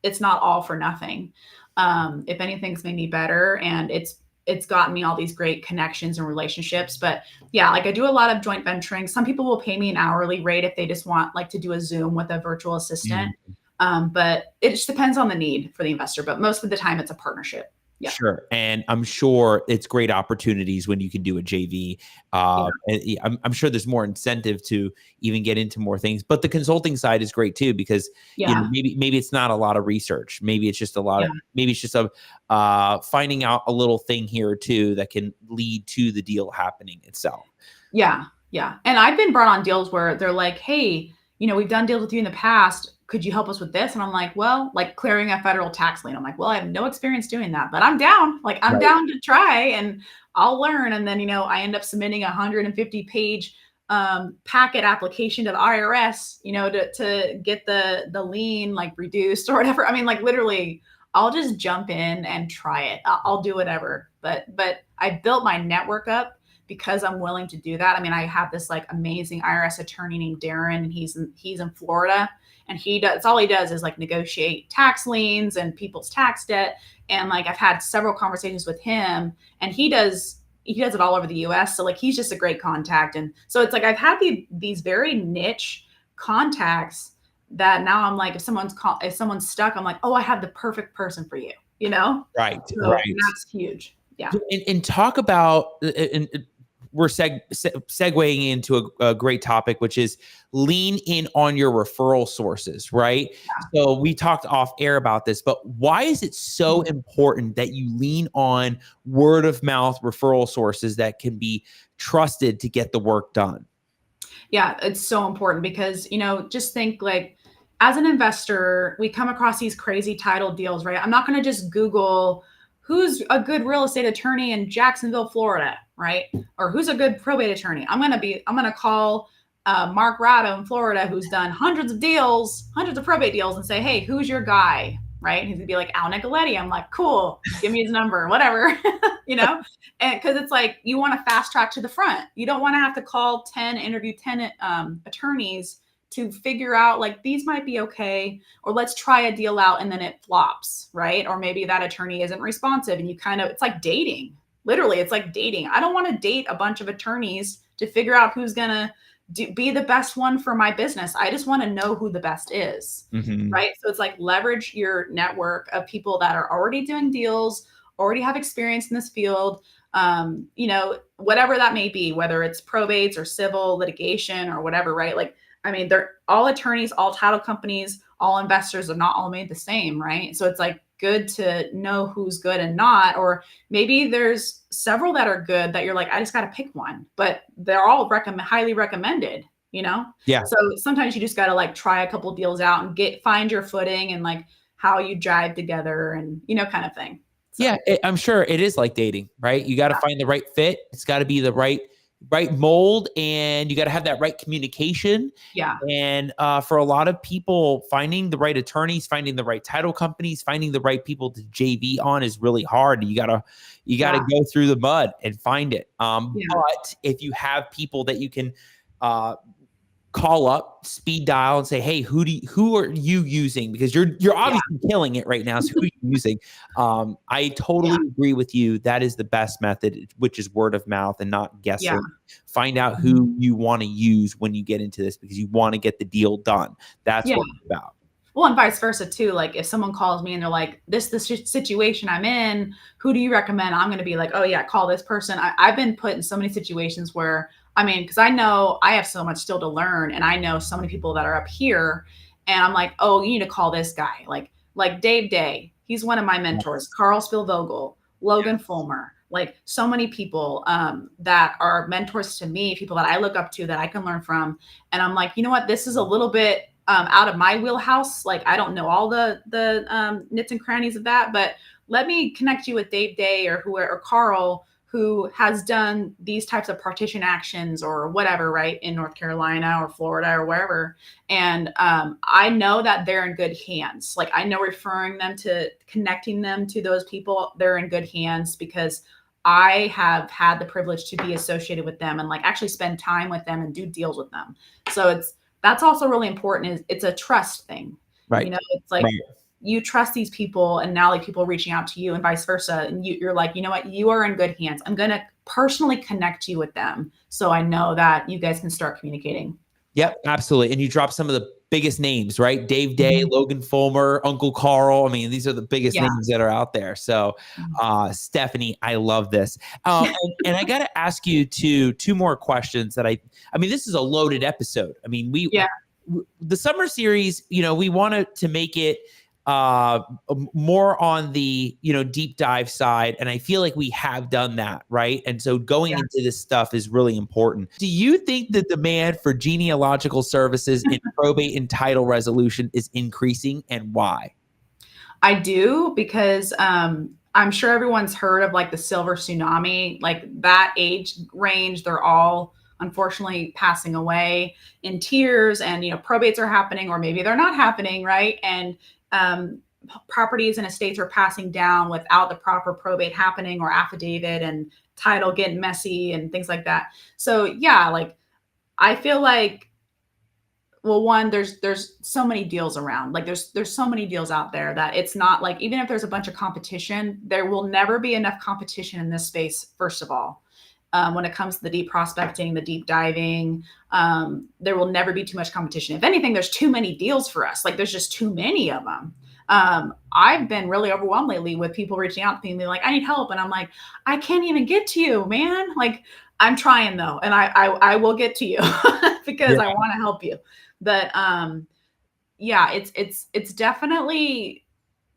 it's not all for nothing. If anything's made me better, and it's gotten me all these great connections and relationships. But yeah, like I do a lot of joint venturing. Some people will pay me an hourly rate if they just want like to do a Zoom with a virtual assistant. But it just depends on the need for the investor. But most of the time it's a partnership. Yeah. Sure. And I'm sure it's great opportunities when you can do a JV. And I'm sure there's more incentive to even get into more things, but the consulting side is great too, because you know, maybe it's not a lot of research. Maybe it's just maybe it's just finding out a little thing here or two that can lead to the deal happening itself. Yeah. Yeah. And I've been brought on deals where they're like, hey, you know, we've done deals with you in the past. Could you help us with this? And I'm like, well, like clearing a federal tax lien. I'm like, well, I have no experience doing that, but I'm down. Like I'm down to try and I'll learn. And then, you know, I end up submitting a 150-page packet application to the IRS, you know, to get the lien like reduced or whatever. I mean, like literally, I'll just jump in and try it. I'll do whatever. But I built my network up because I'm willing to do that. I mean, I have this like amazing IRS attorney named Darren, and he's in Florida. And all he does is like negotiate tax liens and people's tax debt. And like, I've had several conversations with him, and he does it all over the US. So like, he's just a great contact. And so it's like, I've had these very niche contacts that now I'm like, if someone's stuck, I'm like, oh, I have the perfect person for you, you know? Right. So that's huge. Yeah. And talk about, we're segueing into a great topic, which is lean in on your referral sources, right? Yeah. So we talked off air about this, but why is it so important that you lean on word of mouth referral sources that can be trusted to get the work done? Yeah, it's so important because, you know, just think like as an investor, we come across these crazy title deals, right? I'm not going to just Google who's a good real estate attorney in Jacksonville, Florida, right? Or who's a good probate attorney. I'm going to call Mark Ratto in Florida, who's done hundreds of probate deals, and say, hey, who's your guy? Right. He's gonna be like, Al Nicoletti. I'm like, cool, give me his number, whatever, you know? And cause it's like, you want to fast track to the front. You don't want to have to interview 10 attorneys to figure out like, these might be okay, or let's try a deal out and then it flops, right? Or maybe that attorney isn't responsive and it's like dating. Literally, it's like dating. I don't want to date a bunch of attorneys to figure out who's going to be the best one for my business. I just want to know who the best is, right? So it's like leverage your network of people that are already doing deals, already have experience in this field, you know, whatever that may be, whether it's probates or civil litigation or whatever, right? Like, I mean, they're all attorneys, all title companies, all investors are not all made the same, right? So it's like good to know who's good and not, or maybe there's several that are good that you're like, I just got to pick one, but they're all highly recommended, you know? Yeah. So sometimes you just got to like try a couple deals out and find your footing and like how you jive together and, you know, kind of thing. So Yeah, I'm sure it is like dating, right? You got to find the right fit. It's got to be the right mold, and you got to have that right communication. yeah, And for a lot of people, finding the right attorneys, finding the right title companies, finding the right people to JV on is really hard. You gotta go through the mud and find it. yeah, But if you have people that you can uh, call up, speed dial, and say, "Hey, who are you using?" Because you're yeah, obviously killing it right now. So who are you using? I yeah, totally agree with you. That is the best method, which is word of mouth and not yeah. guessing. Find out who you want to use when you get into this, because you want to get the deal done. That's Yeah. what it's about. Well, and vice versa too. Like if someone calls me and they're like, this situation I'm in, who do you recommend? I'm going to be like, oh yeah, call this person. I've been put in so many situations where, I mean, because I know I have so much still to learn, and I know so many people that are up here, and I'm like, oh, you need to call this guy, like Dave Day. He's one of my mentors. Carl Spielvogel, Logan Fulmer, like so many people that are mentors to me, people that I look up to that I can learn from. And I'm like, you know what? This is a little bit out of my wheelhouse. Like I don't know all the nits and crannies of that, but let me connect you with Dave Day or Carl, who has done these types of partition actions or whatever, right, in North Carolina or Florida or wherever. And I know that they're in good hands. Like I know connecting them to those people, they're in good hands because I have had the privilege to be associated with them and like actually spend time with them and do deals with them. So that's also really important. Is it's a trust thing, Right. you know, it's like, Right. you trust these people, and now like people reaching out to you and vice versa. And you're like, you know what, you are in good hands. I'm going to personally connect you with them. So I know that you guys can start communicating. Yep, absolutely. And you drop some of the biggest names, right? Dave Day, Logan Fulmer, Uncle Carl. I mean, these are the biggest Yeah. names that are out there. So, Stephanie, I love this. And I got to ask you two more questions that I mean, this is a loaded episode. I mean, the summer series, we wanted to make it more on the deep dive side, and I feel like we have done that, right? And so going into this stuff is really important. Do you think the demand for genealogical services in probate and title resolution is increasing, and why? I do, because I'm sure everyone's heard of like the silver tsunami, like that age range. They're all unfortunately passing away in tears, and probates are happening, or maybe they're not happening, right? And properties and estates are passing down without the proper probate happening or affidavit, and title getting messy and things like that. So yeah, like I feel like, well, one, there's so many deals around. Like there's so many deals out there that it's not like, even if there's a bunch of competition, there will never be enough competition in this space. First of all, when it comes to the deep prospecting, the deep diving, there will never be too much competition. If anything, there's too many deals for us. Like there's just too many of them. I've been really overwhelmed lately with people reaching out to me and being like, I need help. And I'm like, I can't even get to you, man. Like I'm trying though. And I will get to you because I want to help you. But yeah, it's definitely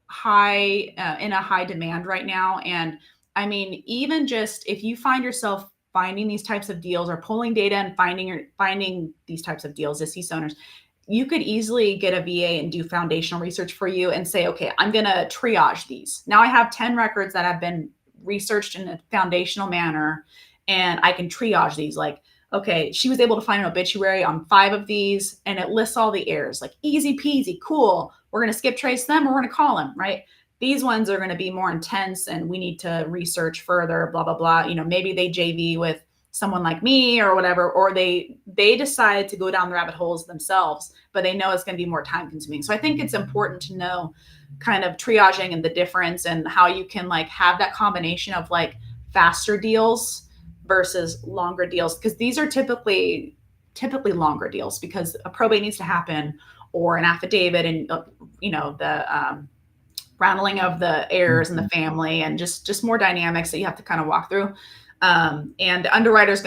high in a high demand right now. And I mean, even just if you find yourself finding these types of deals or pulling data and finding these types of deals, deceased owners, you could easily get a VA and do foundational research for you and say, okay, I'm going to triage these. Now I have 10 records that have been researched in a foundational manner, and I can triage these. Like, okay, she was able to find an obituary on 5 of these, and it lists all the heirs. Like easy peasy, cool. We're going to skip trace them, or we're going to call them, right? These ones are going to be more intense, and we need to research further, blah, blah, blah. Maybe they JV with someone like me or whatever, or they decide to go down the rabbit holes themselves, but they know it's going to be more time consuming. So I think it's important to know kind of triaging and the difference, and how you can like have that combination of like faster deals versus longer deals, because these are typically longer deals because a probate needs to happen, or an affidavit, and the rounding of the heirs and the family, and just more dynamics that you have to kind of walk through. And the underwriters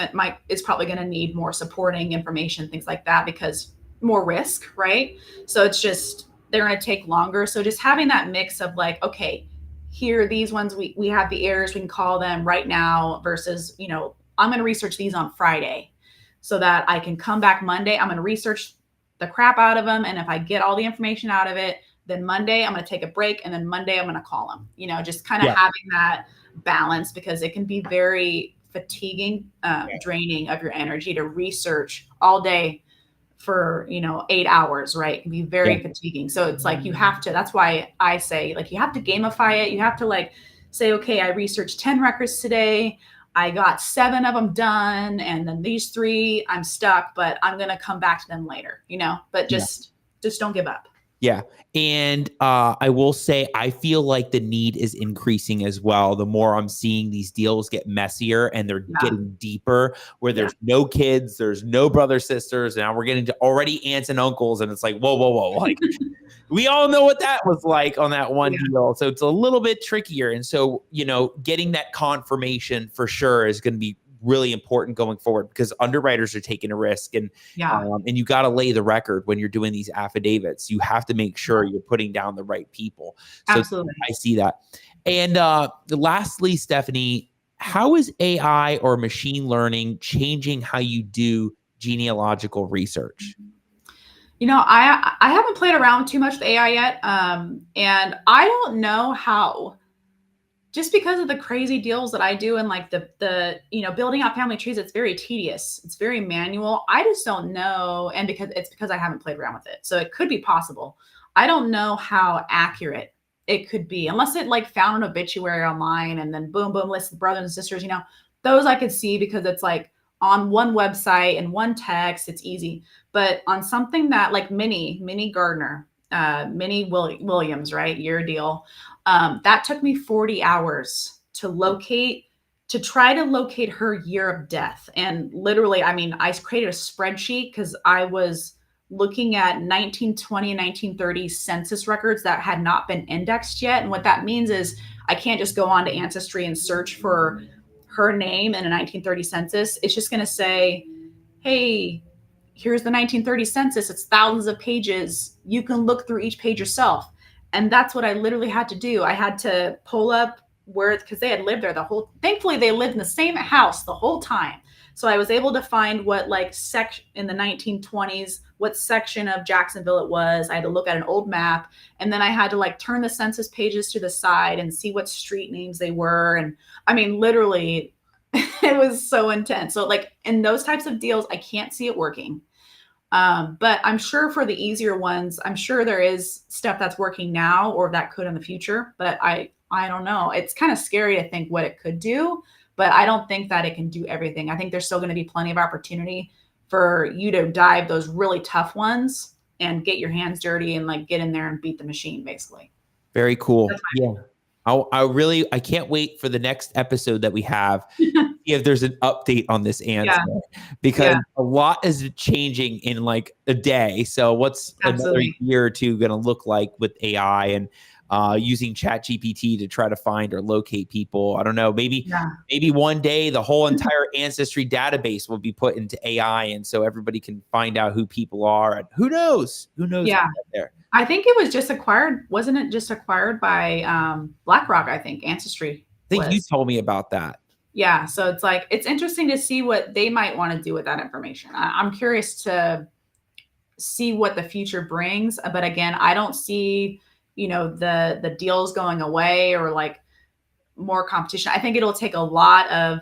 is probably going to need more supporting information, things like that, because more risk, right? So it's just, they're going to take longer. So just having that mix of like, okay, here, these ones, we have the heirs, we can call them right now, versus, I'm going to research these on Friday so that I can come back Monday. I'm going to research the crap out of them. And if I get all the information out of it, then Monday I'm going to take a break, and then Monday I'm going to call them, just kind of having that balance, because it can be very fatiguing, draining of your energy to research all day for 8 hours, right? It can be very fatiguing. So it's like you have to, that's why I say, like, you have to gamify it. You have to like say, okay, I researched 10 records today, I got 7 of them done, and then these 3 I'm stuck, but I'm going to come back to them later, but just don't give up. Yeah. And I will say, I feel like the need is increasing as well. The more I'm seeing these deals get messier and they're getting deeper, where there's no kids, there's no brothers, sisters. And now we're getting to already aunts and uncles. And it's like, whoa. Like, we all know what that was like on that one deal. So it's a little bit trickier. And so, getting that confirmation for sure is going to be really important going forward, because underwriters are taking a risk, and you got to lay the record when you're doing these affidavits. You have to make sure you're putting down the right people. So absolutely, I see that. And lastly, Stephanie, how is AI or machine learning changing how you do genealogical research? I haven't played around too much with AI yet, and I don't know how. Just because of the crazy deals that I do, and like the building out family trees, it's very tedious. It's very manual. I just don't know. And because I haven't played around with it. So it could be possible. I don't know how accurate it could be, unless it like found an obituary online and then boom, lists the brothers and sisters, those I could see, because it's like on one website and one text, it's easy. But on something that like Minnie Gardner, Minnie Williams, right? Your deal. That took me 40 hours to try to locate her year of death. And literally, I created a spreadsheet because I was looking at 1920 and 1930 census records that had not been indexed yet. And what that means is I can't just go on to Ancestry and search for her name in a 1930 census. It's just going to say, hey, here's the 1930 census. It's thousands of pages. You can look through each page yourself. And that's what I literally had to do. I had to pull up because they had lived there thankfully they lived in the same house the whole time. So I was able to find what like in the 1920s, what section of Jacksonville it was. I had to look at an old map, and then I had to like turn the census pages to the side and see what street names they were. And literally it was so intense. So like in those types of deals, I can't see it working. But I'm sure for the easier ones, I'm sure there is stuff that's working now or that could in the future, but I don't know. It's kind of scary to think what it could do, but I don't think that it can do everything. I think there's still going to be plenty of opportunity for you to dive those really tough ones and get your hands dirty and like get in there and beat the machine, basically. Very cool. Yeah. I can't wait for the next episode that we have. If there's an update on this answer, because a lot is changing in like a day. So what's another year or two going to look like with AI and using ChatGPT to try to find or locate people? I don't know. Maybe one day the whole entire Ancestry database will be put into AI, and so everybody can find out who people are. And who knows? Yeah. There. I think it was just acquired. Wasn't it just acquired by BlackRock? I think Ancestry. I think you told me about that. Yeah. So it's like, it's interesting to see what they might want to do with that information. I'm curious to see what the future brings. But again, I don't see, the deals going away or like more competition. I think it'll take a lot of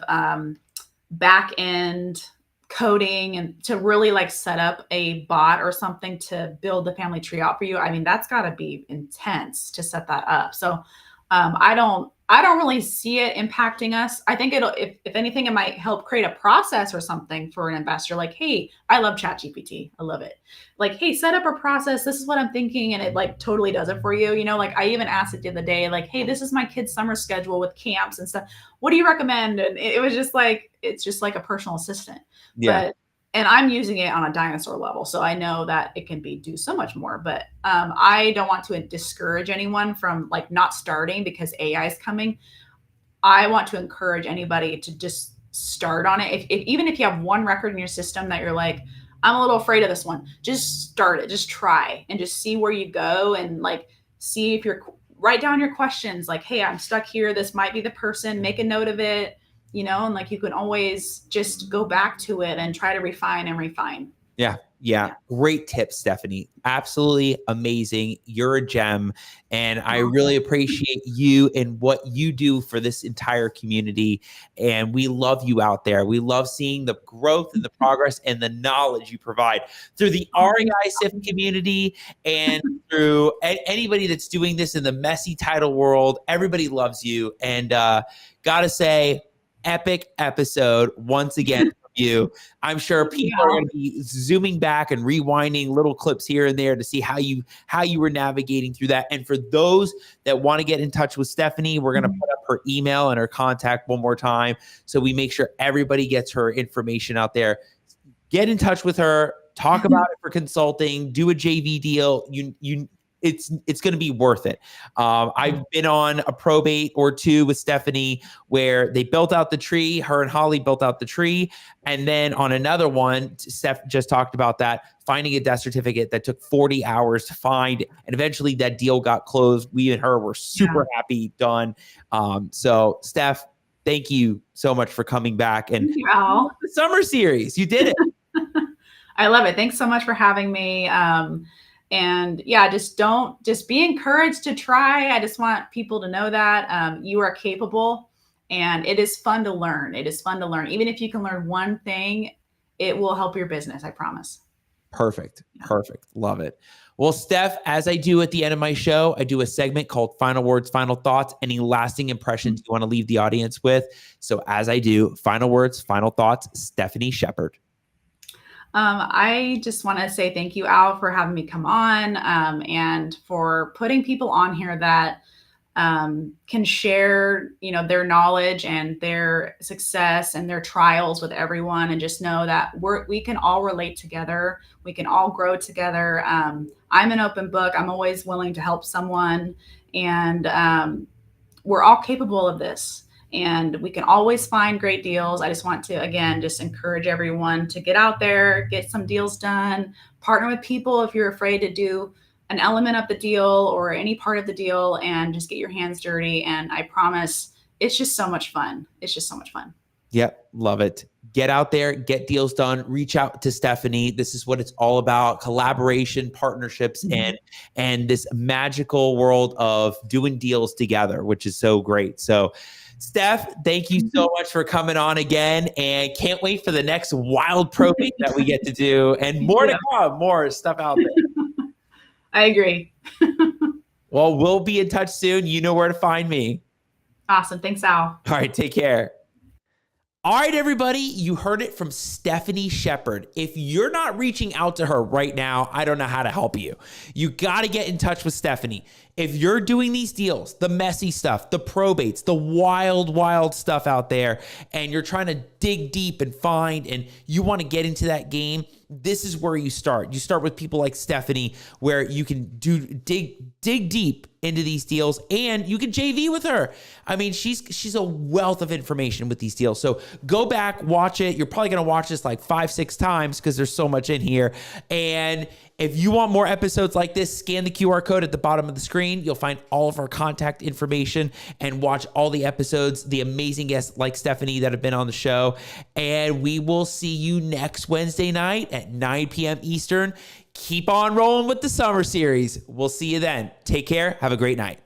back end coding and to really like set up a bot or something to build the family tree out for you. That's got to be intense to set that up. So I don't really see it impacting us. I think if anything, it might help create a process or something for an investor. Like, hey, I love ChatGPT. I love it. Like, hey, set up a process. This is what I'm thinking. And it like totally does it for you. Like I even asked it the other day, like, hey, this is my kid's summer schedule with camps and stuff. What do you recommend? And it was just like, it's just like a personal assistant. Yeah. And I'm using it on a dinosaur level. So I know that it can do so much more, but I don't want to discourage anyone from like not starting because AI is coming. I want to encourage anybody to just start on it. Even if you have one record in your system that you're like, I'm a little afraid of this one, just start it, just try and just see where you go. And like, see if write down your questions. Like, hey, I'm stuck here. This might be the person, make a note of it. And like you can always just go back to it and try to refine. Yeah. Yeah. Great tips, Stephanie. Absolutely amazing. You're a gem. And I really appreciate you and what you do for this entire community. And we love you out there. We love seeing the growth and the progress and the knowledge you provide through the REI SIF community and through anybody that's doing this in the messy title world. Everybody loves you. And gotta say, epic episode once again. You. I'm sure people are going to be zooming back and rewinding little clips here and there to see how you were navigating through that. And for those that want to get in touch with Stephanie, we're going to put up her email and her contact one more time so we make sure everybody gets her information out there. Get in touch with her, talk about it for consulting, do a JV deal. It's going to be worth it. I've been on a probate or two with Stephanie where they built out the tree. Her and Holly built out the tree. And then on another one, Steph just talked about that, finding a death certificate that took 40 hours to find. And eventually that deal got closed. We and her were super happy, done. So Steph, thank you so much for coming back. And the summer series, you did it. I love it. Thanks so much for having me. And yeah, just be encouraged to try. I just want people to know that you are capable and it is fun to learn. It is fun to learn. Even if you can learn one thing, it will help your business. I promise. Perfect. Perfect. Love it. Well, Steph, as I do at the end of my show, I do a segment called Final Words, Final Thoughts, any lasting impressions you want to leave the audience with. So as I do, final words, final thoughts, Stephanie Shepard. I just want to say thank you, Al, for having me come on and for putting people on here that can share, their knowledge and their success and their trials with everyone, and just know that we can all relate together. We can all grow together. I'm an open book. I'm always willing to help someone, and we're all capable of this. And we can always find great deals. I just want to, again, just encourage everyone to get out there, get some deals done, partner with people if you're afraid to do an element of the deal or any part of the deal, and just get your hands dirty. And I promise it's just so much fun. It's just so much fun. Yep. Love it. Get out there, get deals done, reach out to Stephanie. This is what it's all about. Collaboration, partnerships, and this magical world of doing deals together, which is so great. So Steph, thank you so much for coming on again, and can't wait for the next wild probate that we get to do, and more to come, more stuff out there. I agree. Well, we'll be in touch soon. You know where to find me. Awesome. Thanks, Al. All right. Take care. All right, everybody, you heard it from Stephanie Shepard. If you're not reaching out to her right now, I don't know how to help you. You got to get in touch with Stephanie. If you're doing these deals, the messy stuff, the probates, the wild, wild stuff out there, and you're trying to dig deep and find, and you want to get into that game, this is where you start. You start with people like Stephanie, where you can dig deep into these deals, and you can JV with her. I mean, she's a wealth of information with these deals. So go back, watch it. You're probably going to watch this like 5-6 times because there's so much in here. And if you want more episodes like this, scan the QR code at the bottom of the screen. You'll find all of our contact information and watch all the episodes, the amazing guests like Stephanie that have been on the show. And we will see you next Wednesday night at 9 p.m. Eastern. Keep on rolling with the summer series. We'll see you then. Take care. Have a great night.